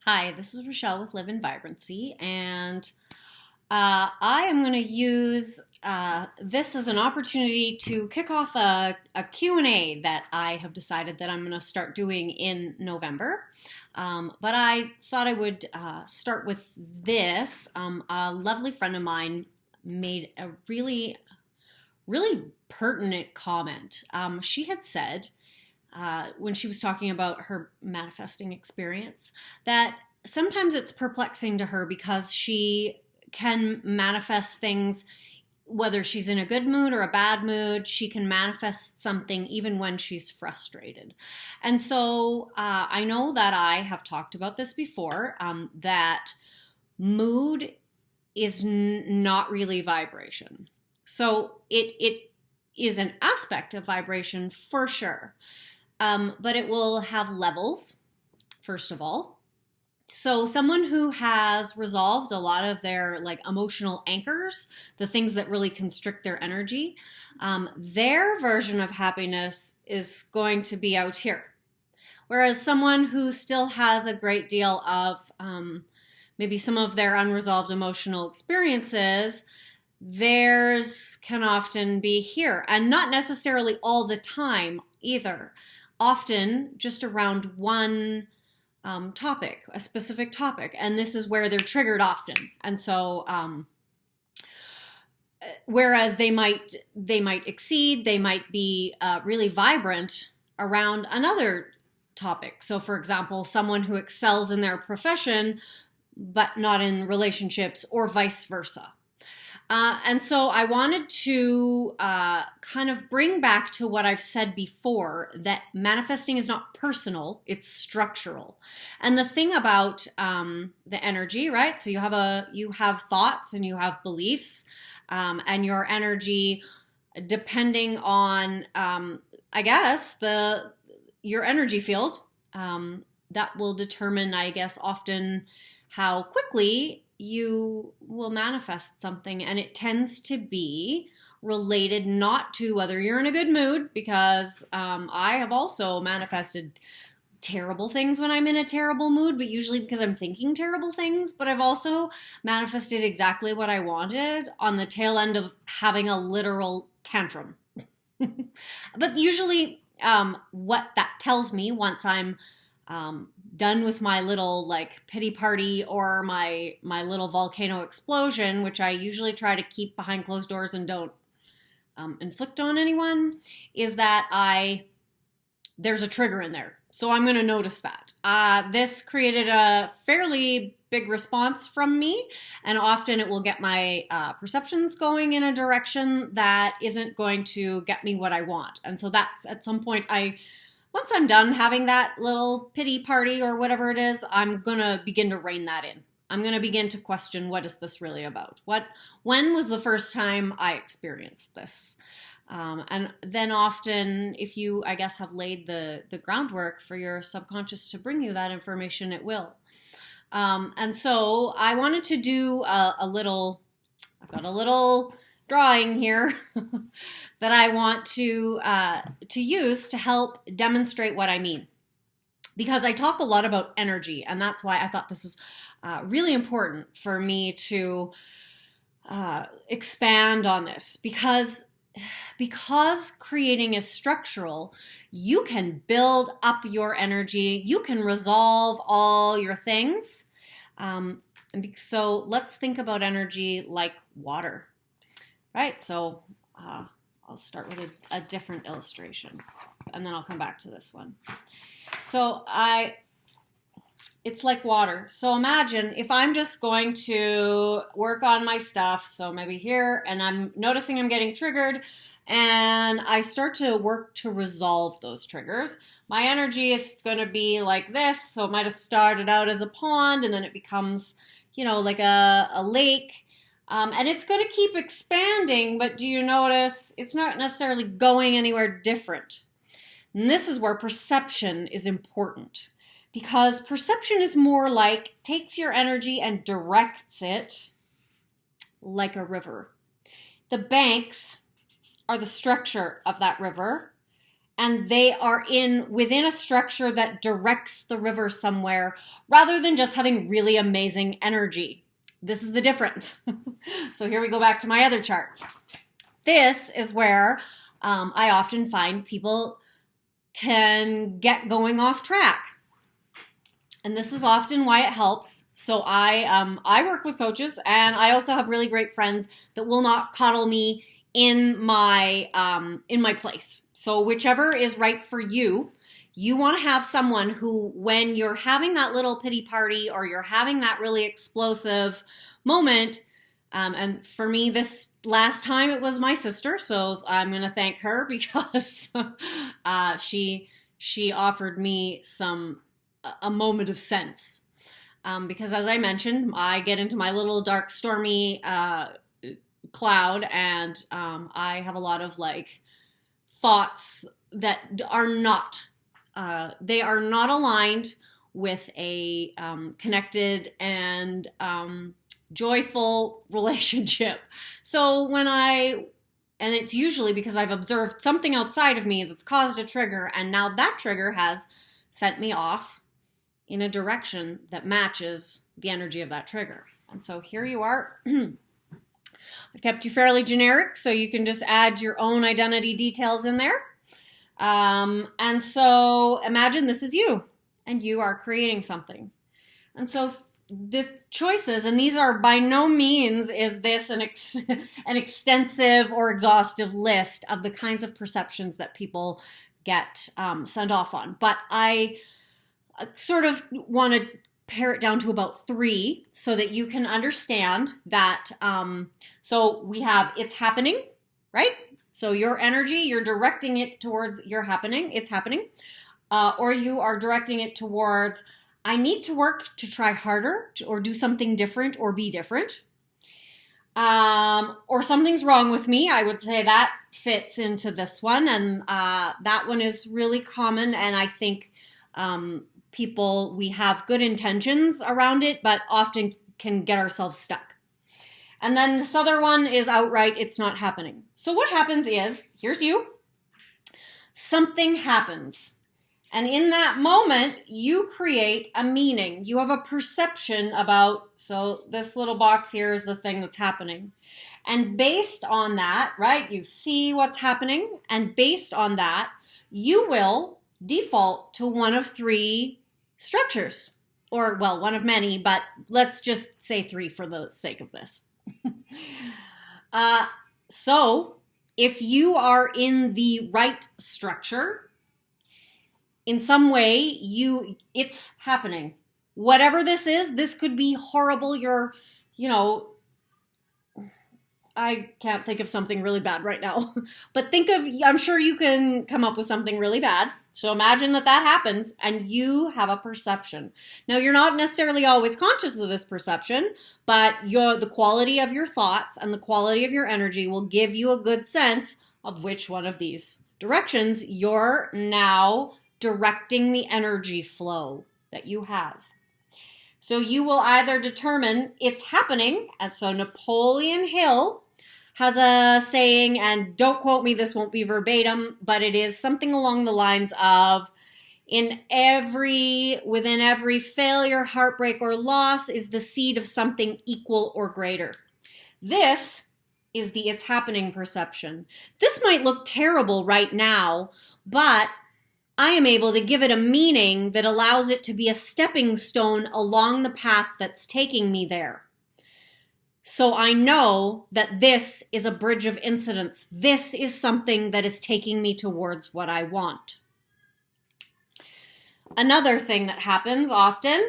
Hi, this is Rachelle with Live in Vibrancy, and I am going to use this as an opportunity to kick off a Q&A that I have decided that I'm going to start doing in November. But I thought I would start with this. A lovely friend of mine made a really pertinent comment. She had said, when she was talking about her manifesting experience, that sometimes it's perplexing to her because she can manifest things whether she's in a good mood or a bad mood. She can manifest something even when she's frustrated. And so I know that I have talked about this before, that mood is not really vibration. So it is an aspect of vibration for sure. But it will have levels, first of all. So someone who has resolved a lot of their emotional anchors, the things that really constrict their energy, their version of happiness is going to be out here. Whereas someone who still has a great deal of maybe some of their unresolved emotional experiences, theirs can often be here, and not necessarily all the time either. Often just around one topic, a specific topic, and this is where they're triggered often. And so, whereas they might exceed, they might be really vibrant around another topic. So, for example, someone who excels in their profession, but not in relationships, or vice versa. And so I wanted to kind of bring back to what I've said before, that manifesting is not personal, it's structural. And the thing about the energy, right? So you have thoughts and you have beliefs, and your energy, depending on, I guess, your energy field, that will determine, I guess, often how quickly you will manifest something. And it tends to be related not to whether you're in a good mood, because I have also manifested terrible things when I'm in a terrible mood, but usually because I'm thinking terrible things. But I've also manifested exactly what I wanted on the tail end of having a literal tantrum. But usually what that tells me, once I'm done with my little pity party or my little volcano explosion, which I usually try to keep behind closed doors and don't inflict on anyone, is that there's a trigger in there. So I'm going to notice that. This created a fairly big response from me, and often it will get my perceptions going in a direction that isn't going to get me what I want. And so that's at some point once I'm done having that little pity party or whatever it is, I'm going to begin to rein that in. I'm going to begin to question, what is this really about? When was the first time I experienced this? And then often, if you, I guess, have laid the groundwork for your subconscious to bring you that information, it will. And so I wanted to do I've got a little drawing here that I want to use to help demonstrate what I mean. Because I talk a lot about energy, and that's why I thought this is really important for me to expand on this. Because creating is structural, you can build up your energy, you can resolve all your things. So let's think about energy like water. Right, so I'll start with a different illustration, and then I'll come back to this one. So it's like water. So imagine if I'm just going to work on my stuff, so maybe here, and I'm noticing I'm getting triggered, and I start to work to resolve those triggers. My energy is going to be like this, so it might have started out as a pond, and then it becomes, like a lake. And it's going to keep expanding, but do you notice it's not necessarily going anywhere different? And this is where perception is important, because perception is more like takes your energy and directs it like a river. The banks are the structure of that river, and they are within a structure that directs the river somewhere rather than just having really amazing energy. This is the difference. So here we go back to my other chart. This is where I often find people can get going off track. And this is often why it helps. So I work with coaches, and I also have really great friends that will not coddle me in my place. So whichever is right for you, you want to have someone who, when you're having that little pity party or you're having that really explosive moment, and for me, this last time it was my sister, so I'm going to thank her because she offered me a moment of sense. Because as I mentioned, I get into my little dark, stormy cloud, and I have a lot of like thoughts that are not they are not aligned with a connected and joyful relationship. So and it's usually because I've observed something outside of me that's caused a trigger, and now that trigger has sent me off in a direction that matches the energy of that trigger. And so here you are. I kept you fairly generic, so you can just add your own identity details in there. And so imagine this is you, and you are creating something. And so the choices, and these are by no means is this an extensive or exhaustive list of the kinds of perceptions that people get sent off on. But I sort of want to pare it down to about 3 so that you can understand that. So we have it's happening, right? So your energy, you're directing it towards it's happening. Or you are directing it towards, I need to work to try harder or do something different or be different. Or something's wrong with me. I would say that fits into this one. And that one is really common. And I think we have good intentions around it, but often can get ourselves stuck. And then this other one is outright, it's not happening. So what happens is, here's you. Something happens. And in that moment, you create a meaning. You have a perception about, so this little box here is the thing that's happening. And based on that, right, you see what's happening. And based on that, you will default to one of 3 structures. Or, well, one of many, but let's just say 3 for the sake of this. So if you are in the right structure, in some way, it's happening. Whatever this is, this could be horrible. I can't think of something really bad right now. But I'm sure you can come up with something really bad. So imagine that happens and you have a perception. Now, you're not necessarily always conscious of this perception, but the quality of your thoughts and the quality of your energy will give you a good sense of which one of these directions you're now directing the energy flow that you have. So you will either determine it's happening, and so Napoleon Hill has a saying, and don't quote me, this won't be verbatim, but it is something along the lines of, within every failure, heartbreak, or loss is the seed of something equal or greater. This is the it's happening perception. This might look terrible right now, but I am able to give it a meaning that allows it to be a stepping stone along the path that's taking me there. So I know that this is a bridge of incidents. This is something that is taking me towards what I want. Another thing that happens often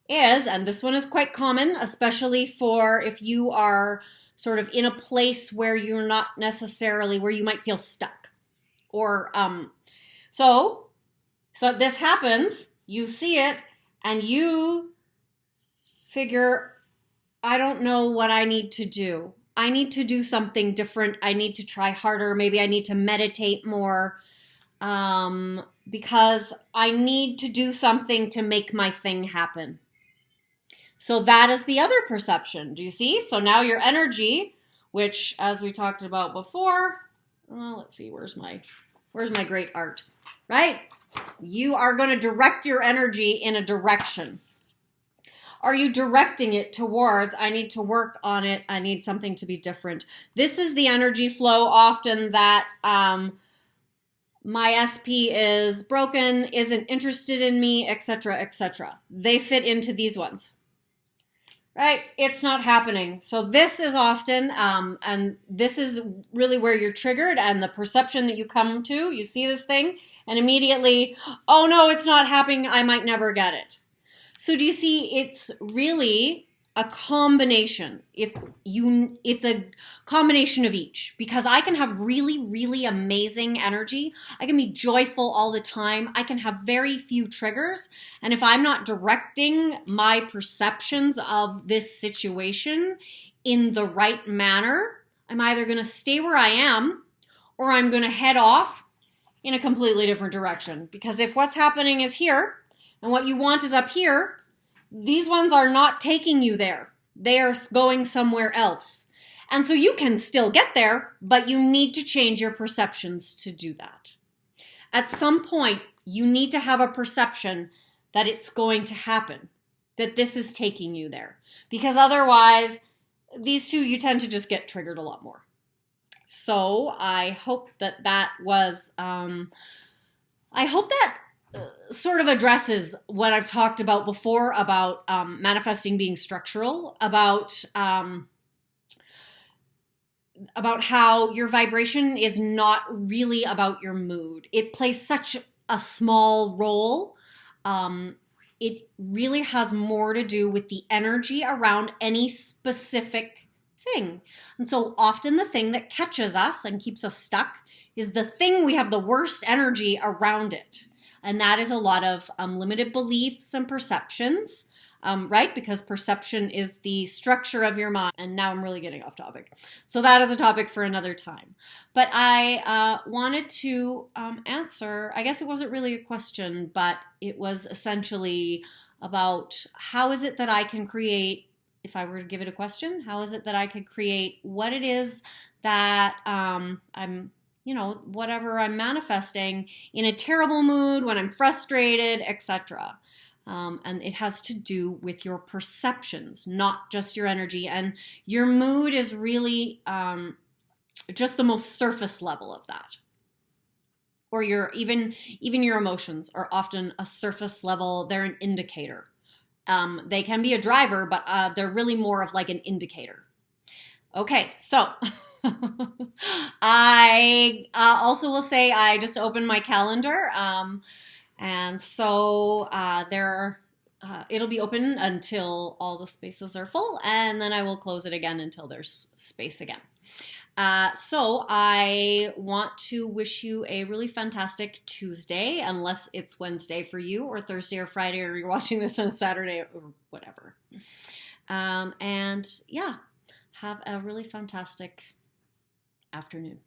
is, and this one is quite common, especially for if you are sort of in a place where you're not necessarily, where you might feel stuck. Or, so this happens, you see it, and you figure, I don't know what I need to do. I need to do something different. I need to try harder. Maybe I need to meditate more because I need to do something to make my thing happen. So that is the other perception. Do you see? So now your energy, which as we talked about before, let's see, where's my Where's my great art? Right? You are going to direct your energy in a direction. Are you directing it towards, I need to work on it, I need something to be different? This is the energy flow often that my SP is broken, isn't interested in me, etc., etc. They fit into these ones. Right? It's not happening. So this is often, and this is really where you're triggered, and the perception that you come to, you see this thing, and immediately, oh no, it's not happening, I might never get it. So do you see, it's really a combination. It's a combination of each, because I can have really, really amazing energy. I can be joyful all the time. I can have very few triggers. And if I'm not directing my perceptions of this situation in the right manner, I'm either going to stay where I am or I'm going to head off in a completely different direction. Because if what's happening is here, and what you want is up here, these ones are not taking you there. They are going somewhere else. And so you can still get there, but you need to change your perceptions to do that. At some point, you need to have a perception that it's going to happen, that this is taking you there. Because otherwise, these two, you tend to just get triggered a lot more. So I hope that was, sort of addresses what I've talked about before about manifesting being structural, about how your vibration is not really about your mood. It plays such a small role. It really has more to do with the energy around any specific thing. And so often the thing that catches us and keeps us stuck is the thing we have the worst energy around it. And that is a lot of limited beliefs and perceptions, right? Because perception is the structure of your mind. And now I'm really getting off topic. So that is a topic for another time. But I wanted to answer, I guess it wasn't really a question, but it was essentially about how is it that I can create, if I were to give it a question, how is it that I could create what it is that whatever I'm manifesting in a terrible mood, when I'm frustrated, etc. And it has to do with your perceptions, not just your energy. And your mood is really just the most surface level of that. Or even your emotions are often a surface level. They're an indicator. They can be a driver, but they're really more of like an indicator. Okay, so I also will say I just opened my calendar, and so it'll be open until all the spaces are full, and then I will close it again until there's space again. So I want to wish you a really fantastic Tuesday, unless it's Wednesday for you, or Thursday or Friday, or you're watching this on a Saturday or whatever. And yeah. Have a really fantastic afternoon.